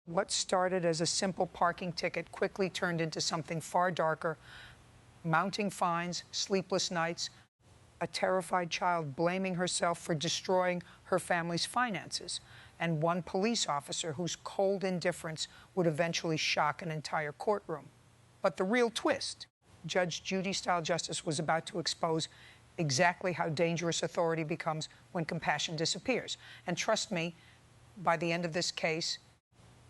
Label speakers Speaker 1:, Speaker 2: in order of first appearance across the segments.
Speaker 1: What started as a simple parking ticket quickly turned into something far darker: mounting fines, sleepless nights, a terrified child blaming herself for destroying her family's finances, and one police officer whose cold indifference would eventually shock an entire courtroom. But the real twist: Judge Judy-style justice was about to expose exactly how dangerous authority becomes when compassion disappears. And trust me, by the end of this case,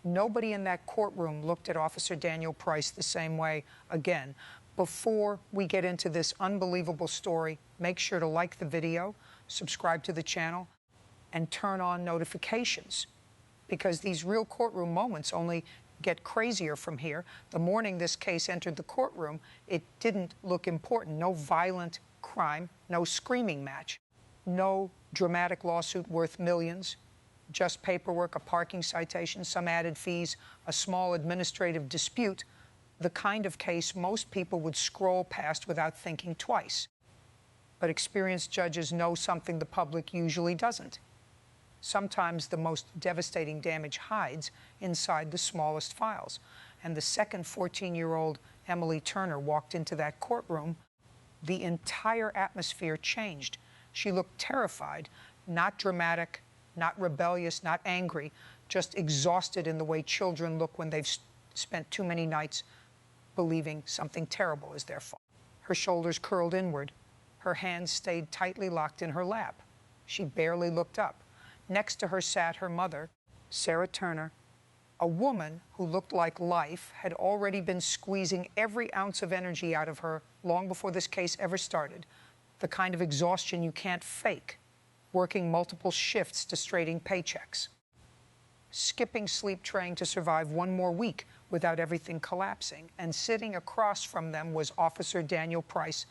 Speaker 1: nobody in that courtroom looked at Officer Daniel Price the same way again. Before we get into this unbelievable story, make sure to like the video, subscribe to the channel, and turn on notifications, because these real courtroom moments only get crazier from here. The morning this case entered the courtroom, it didn't look important. No violent crime, no screaming match, no dramatic lawsuit worth millions, just paperwork, a parking citation, some added fees, a small administrative dispute, the kind of case most people would scroll past without thinking twice. But experienced judges know something the public usually doesn't. Sometimes the most devastating damage hides inside the smallest files. And the second 14-year-old Emily Turner walked into that courtroom, the entire atmosphere changed. She looked terrified, not dramatic, not rebellious, not angry, just exhausted in the way children look when they've spent too many nights believing something terrible is their fault. Her shoulders curled inward. Her hands stayed tightly locked in her lap. She barely looked up. Next to her sat her mother, Sarah Turner, a woman who looked like life had already been squeezing every ounce of energy out of her long before this case ever started, the kind of exhaustion you can't fake, working multiple shifts to straighten paychecks, skipping sleep trying to survive one more week without everything collapsing. And sitting across from them was Officer Daniel Price,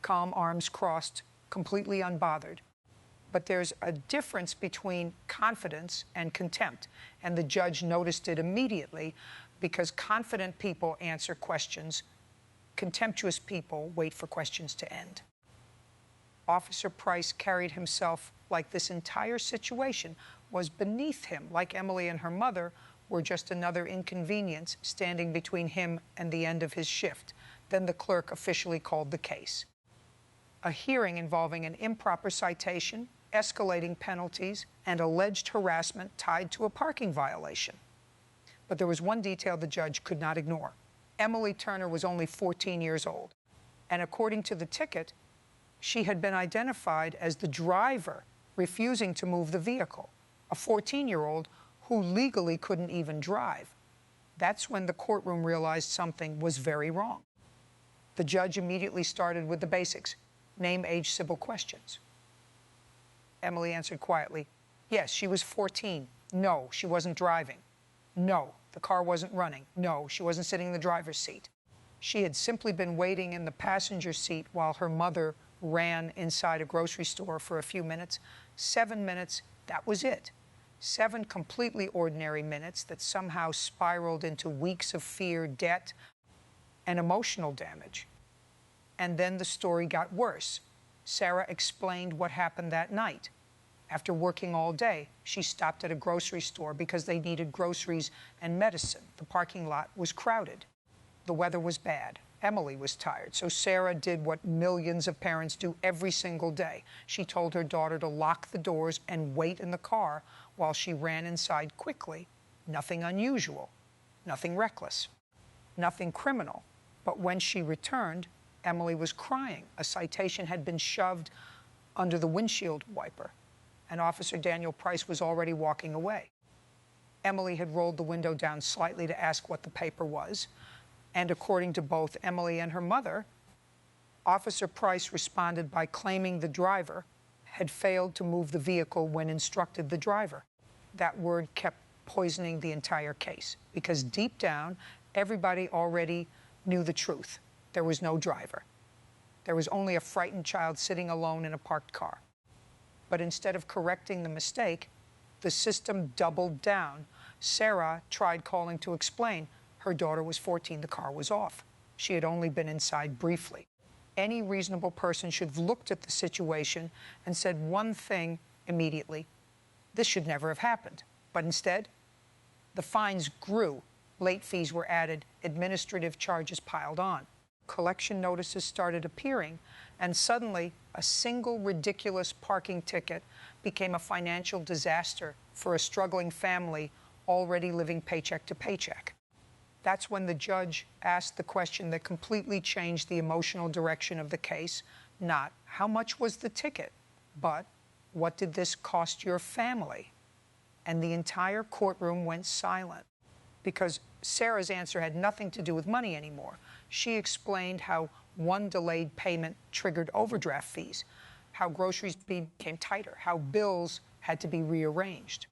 Speaker 1: calm, arms crossed, completely unbothered. But there's a difference between confidence and contempt, and the judge noticed it immediately, because confident people answer questions. Contemptuous people wait for questions to end. Officer Price carried himself like this entire situation was beneath him, like Emily and her mother were just another inconvenience standing between him and the end of his shift. Then the clerk officially called the case. A hearing involving an improper citation, escalating penalties, and alleged harassment tied to a parking violation. But there was one detail the judge could not ignore. Emily Turner was only 14 years old, and according to the ticket, she had been identified as the driver refusing to move the vehicle, a 14-year-old who legally couldn't even drive. That's when the courtroom realized something was very wrong. The judge immediately started with the basics: name, age, civil questions. Emily answered quietly, yes, she was 14. No, she wasn't driving. No, the car wasn't running. No, she wasn't sitting in the driver's seat. She had simply been waiting in the passenger seat while her mother ran inside a grocery store for a few minutes. 7 minutes, that was it. 7 completely ordinary minutes that somehow spiraled into weeks of fear, debt, and emotional damage. And then the story got worse. Sarah explained what happened that night. After working all day, she stopped at a grocery store because they needed groceries and medicine. The parking lot was crowded. The weather was bad. Emily was tired, so Sarah did what millions of parents do every single day. She told her daughter to lock the doors and wait in the car while she ran inside quickly. Nothing unusual, nothing reckless, nothing criminal. But when she returned, Emily was crying. A citation had been shoved under the windshield wiper, and Officer Daniel Price was already walking away. Emily had rolled the window down slightly to ask what the paper was, and according to both Emily and her mother, Officer Price responded by claiming the driver had failed to move the vehicle when instructed the driver. That word kept poisoning the entire case, because deep down, everybody already knew the truth. There was no driver. There was only a frightened child sitting alone in a parked car. But instead of correcting the mistake, the system doubled down. Sarah tried calling to explain. Her daughter was 14. The car was off. She had only been inside briefly. Any reasonable person should have looked at the situation and said one thing immediately: this should never have happened. But instead, The fines grew, late fees were added, administrative charges piled on. Collection notices started appearing, and suddenly a single ridiculous parking ticket became a financial disaster for a struggling family already living paycheck to paycheck. That's when the judge asked the question that completely changed the emotional direction of the case. Not how much was the ticket, but what did this cost your family? And the entire courtroom went silent because Sarah's answer had nothing to do with money anymore. She explained how one delayed payment triggered overdraft fees, how groceries became tighter, how bills had to be rearranged,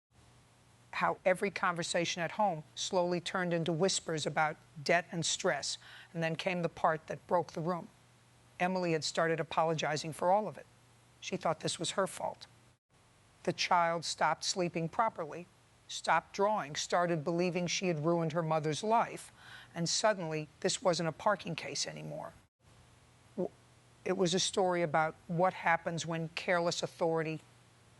Speaker 1: how every conversation at home slowly turned into whispers about debt and stress. And then came the part that broke the room. Emily had started apologizing for all of it. She thought this was her fault. The child stopped sleeping properly, stopped drawing, started believing she had ruined her mother's life, and suddenly this wasn't a parking case anymore. It was a story about what happens when careless authority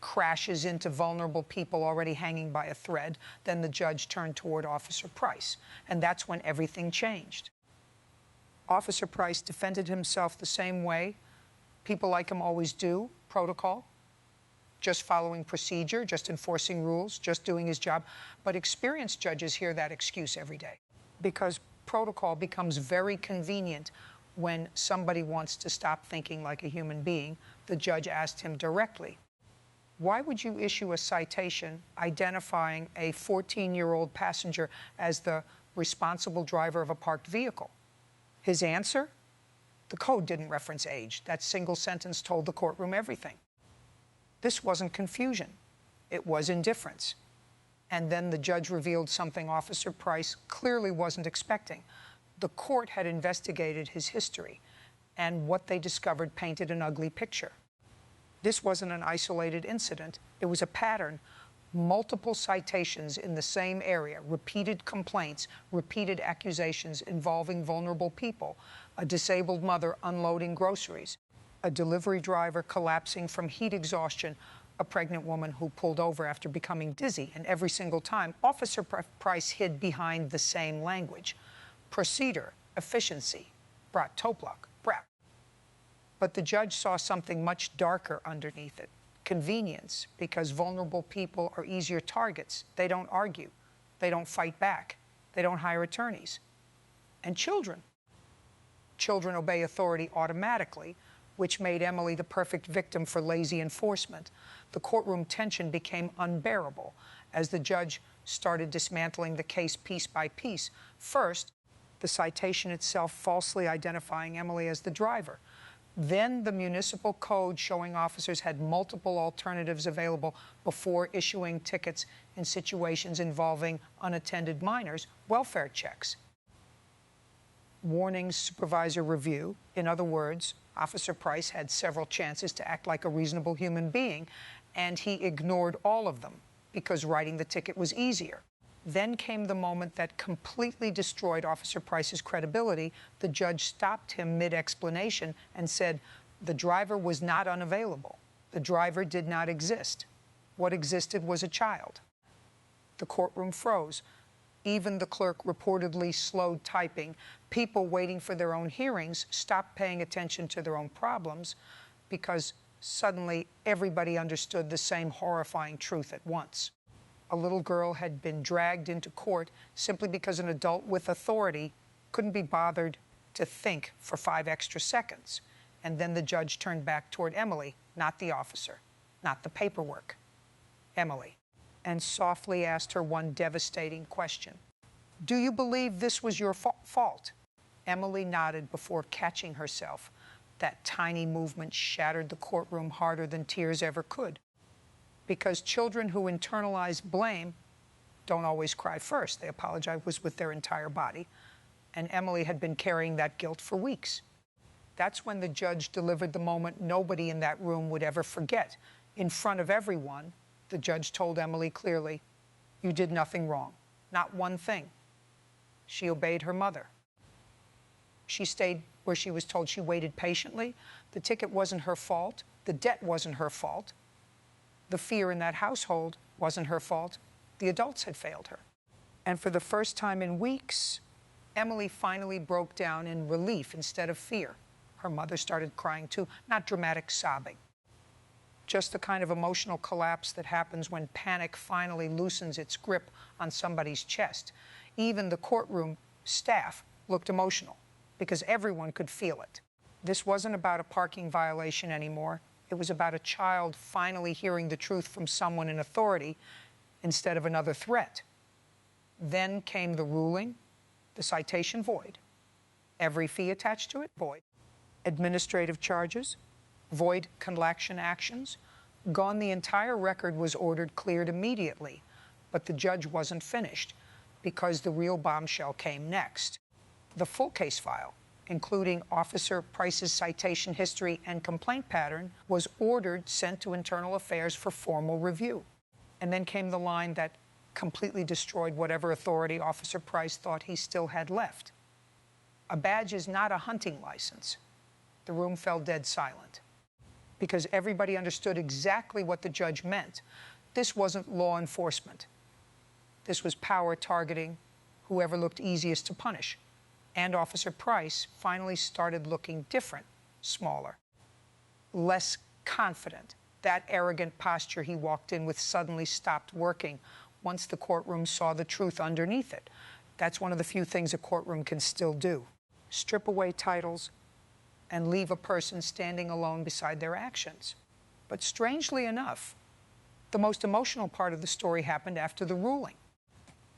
Speaker 1: crashes into vulnerable people already hanging by a thread. Then the judge turned toward Officer Price, and that's when everything changed. Officer Price defended himself the same way people like him always do, protocol, just following procedure, just enforcing rules, just doing his job. But experienced judges hear that excuse every day because protocol becomes very convenient when somebody wants to stop thinking like a human being. The judge asked him directly, why would you issue a citation identifying a 14-year-old passenger as the responsible driver of a parked vehicle? His answer? The code didn't reference age. That single sentence told the courtroom everything. This wasn't confusion. It was indifference. And then the judge revealed something Officer Price clearly wasn't expecting. The court had investigated his history, and what they discovered painted an ugly picture. This wasn't an isolated incident. It was a pattern. Multiple citations in the same area, repeated complaints, repeated accusations involving vulnerable people, a disabled mother unloading groceries, a delivery driver collapsing from heat exhaustion, a pregnant woman who pulled over after becoming dizzy. And every single time, Officer Price hid behind the same language. Procedure, efficiency, brat toplak, brat. But the judge saw something much darker underneath it. Convenience, because vulnerable people are easier targets. They don't argue. They don't fight back. They don't hire attorneys. And children. Children obey authority automatically, which made Emily the perfect victim for lazy enforcement. The courtroom tension became unbearable as the judge started dismantling the case piece by piece. First, the citation itself falsely identifying Emily as the driver. Then the municipal code showing officers had multiple alternatives available before issuing tickets in situations involving unattended minors, welfare checks. Warnings, supervisor review. In other words, Officer Price had several chances to act like a reasonable human being, and he ignored all of them because writing the ticket was easier. Then came the moment that completely destroyed Officer Price's credibility. The judge stopped him mid-explanation and said, the driver was not unavailable. The driver did not exist. What existed was a child. The courtroom froze. Even the clerk reportedly slowed typing. People waiting for their own hearings stopped paying attention to their own problems because suddenly everybody understood the same horrifying truth at once. A little girl had been dragged into court simply because an adult with authority couldn't be bothered to think for 5 extra seconds. And then the judge turned back toward Emily, not the officer, not the paperwork, Emily, and softly asked her one devastating question. Do you believe this was your fault? Emily nodded before catching herself. That tiny movement shattered the courtroom harder than tears ever could. Because children who internalize blame don't always cry first. They apologize with their entire body. And Emily had been carrying that guilt for weeks. That's when the judge delivered the moment nobody in that room would ever forget. In front of everyone, the judge told Emily clearly, you did nothing wrong, not one thing. She obeyed her mother. She stayed where she was told. She waited patiently. The ticket wasn't her fault. The debt wasn't her fault. The fear in that household wasn't her fault. The adults had failed her. And for the first time in weeks, Emily finally broke down in relief instead of fear. Her mother started crying too, not dramatic sobbing. Just the kind of emotional collapse that happens when panic finally loosens its grip on somebody's chest. Even the courtroom staff looked emotional because everyone could feel it. This wasn't about a parking violation anymore. It was about a child finally hearing the truth from someone in authority instead of another threat. Then came the ruling, the citation void. Every fee attached to it, void. Administrative charges, void collection actions. Gone, the entire record was ordered cleared immediately, but the judge wasn't finished because the real bombshell came next. The full case file, including Officer Price's citation history and complaint pattern, was ordered sent to Internal Affairs for formal review. And then came the line that completely destroyed whatever authority Officer Price thought he still had left. A badge is not a hunting license. The room fell dead silent because everybody understood exactly what the judge meant. This wasn't law enforcement. This was power targeting whoever looked easiest to punish. And Officer Price finally started looking different, smaller, less confident. That arrogant posture he walked in with suddenly stopped working once the courtroom saw the truth underneath it. That's one of the few things a courtroom can still do. Strip away titles and leave a person standing alone beside their actions. But strangely enough, the most emotional part of the story happened after the ruling.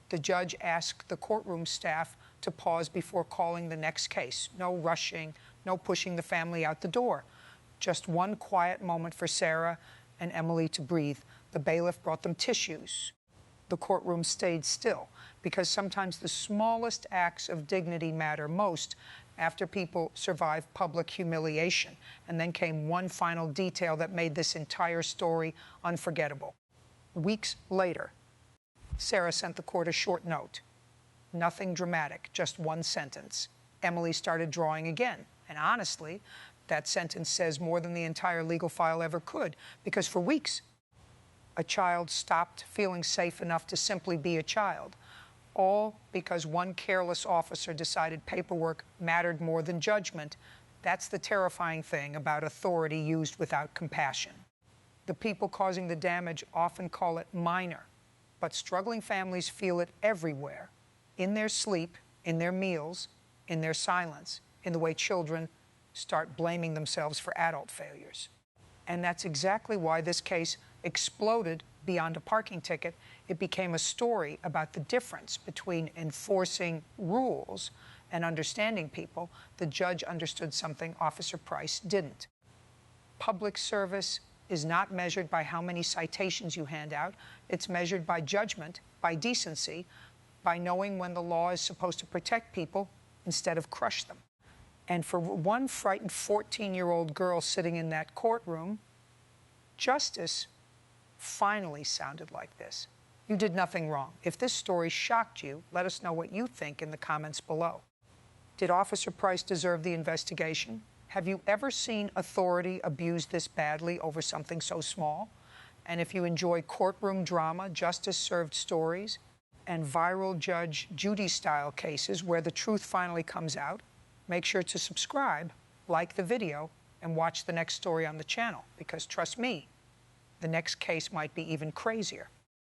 Speaker 1: The judge asked the courtroom staff to pause before calling the next case. No rushing, no pushing the family out the door. Just one quiet moment for Sarah and Emily to breathe. The bailiff brought them tissues. The courtroom stayed still because sometimes the smallest acts of dignity matter most after people survive public humiliation. And then came one final detail that made this entire story unforgettable. Weeks later, Sarah sent the court a short note. Nothing dramatic, just one sentence. Emily started drawing again. And honestly, that sentence says more than the entire legal file ever could, because for weeks, a child stopped feeling safe enough to simply be a child, all because one careless officer decided paperwork mattered more than judgment. That's the terrifying thing about authority used without compassion. The people causing the damage often call it minor, but struggling families feel it everywhere, in their sleep, in their meals, in their silence, in the way children start blaming themselves for adult failures. And that's exactly why this case exploded beyond a parking ticket. It became a story about the difference between enforcing rules and understanding people. The judge understood something Officer Price didn't. Public service is not measured by how many citations you hand out. It's measured by judgment, by decency, by knowing when the law is supposed to protect people instead of crush them. And for one frightened 14-year-old girl sitting in that courtroom, justice finally sounded like this. You did nothing wrong. If this story shocked you, let us know what you think in the comments below. Did Officer Price deserve the investigation? Have you ever seen authority abused this badly over something so small? And if you enjoy courtroom drama, justice-served stories, and viral Judge Judy style cases where the truth finally comes out, make sure to subscribe, like the video, and watch the next story on the channel, because trust me, the next case might be even crazier.